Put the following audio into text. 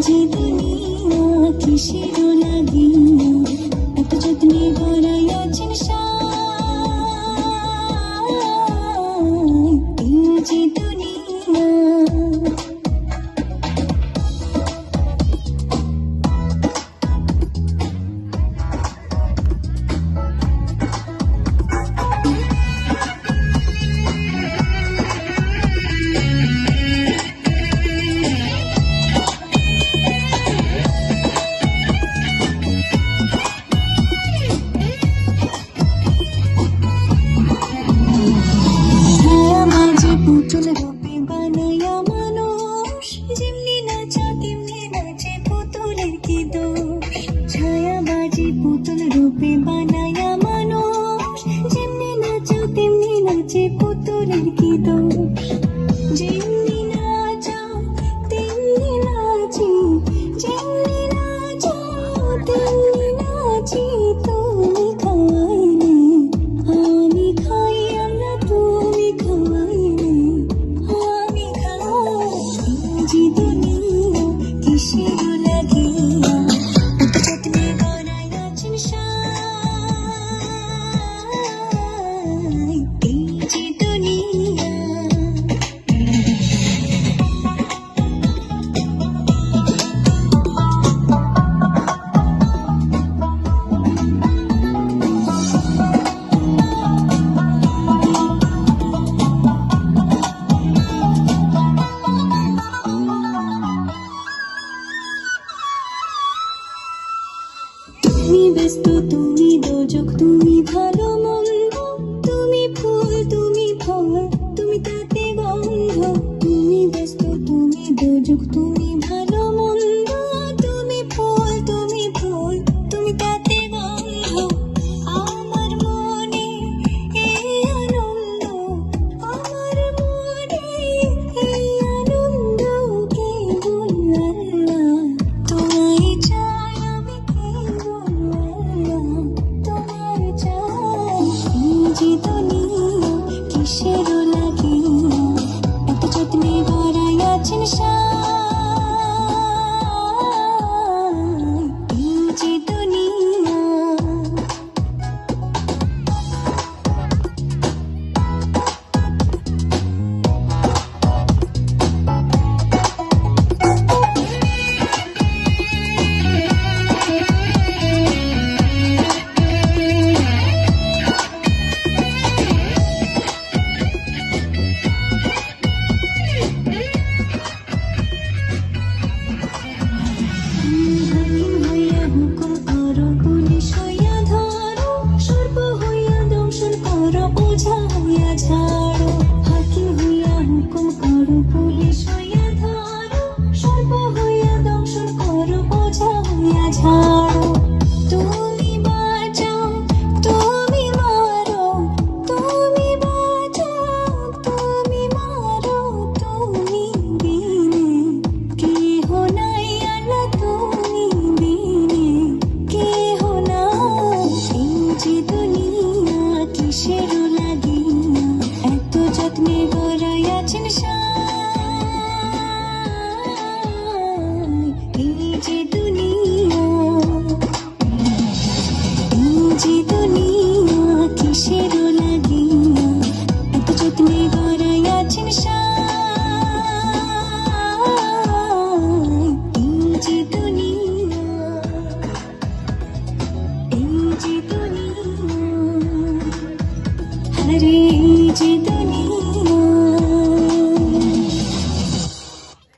যে দুনিয়া কিসের লাগিয়া এত যত্নে গড়াইয়াছেন এই যে দুনিয়া। পুতুল রূপে বানায়া মানুষ যেমনি নাচা তেমনি নাচে পুতুলের কি দোষ। ছায়াবাজি পুতুল রূপে বানায়া মানুষ যেমনি নাচা তেমনি নাচে পুতুলের কি দোষ। যেমনি নাচাও তেমনি নাচি, যেমনি নাচাও তেমনি নাচি। তুমি খাওয়াইলে আমি খাই, আমরা তুমি খাওয়াইলে আমি খাই। যে দুনিয়া কিসের লাগিয়া এত যত্নে গড়াইয়াছেন এই যে দুনিয়া। তুমি ব্যস্ত, তুমি দোজক, তুমি ভালো মন্দ, তুমি ফুল, তুমি ফল, তুমি তাতে গন্ধ। তুমি ব্যস্ত, তুমি দোজক, তুমি ভালো মন্দ, তুমি ফুল, তুমি ফল, তুমি তাতে গন্ধ। আমার মনে এই আনন্দ, আমার মনে এই আনন্দ কেবল আল্লাহ। তোমায় চাই আমি কেবল আল্লাহ, তোমায় চাই। এই যে দুনিয়া কিসের লাগিয়া এত যত্নে গড়াইয়াছেন এই যে দুনিয়া। হাকিম হইয়া হুকুম করো, পুলিশ হইয়া ধরো, সর্প হইয়া দংশন করো, ওঝা হইয়া ঝাড়ো। হাকিম হইয়া হুকুম করো, পুলিশ হইয়া ধরো, সর্প হইয়া দংশন করো, ওঝা হইয়া ঝাড়ো। তুমি বাঁচাও, তুমি মারো, তুমি বাঁচাও, তুমি মারো, তুমি বিনে কেহ নাই আল্লাহ, তুমি বিনে কেহ নাই। এই যে দুনিয়া কিসের লাগিয়া এত যত্নে গড়াইয়াছেন এই যে দুনিয়া। এই যে দুনিয়া কিসের লাগিয়া এত যত্নে গড়াইয়াছেন এই যে দুনিয়া। এই যে দুনিয়া, হরে এই যে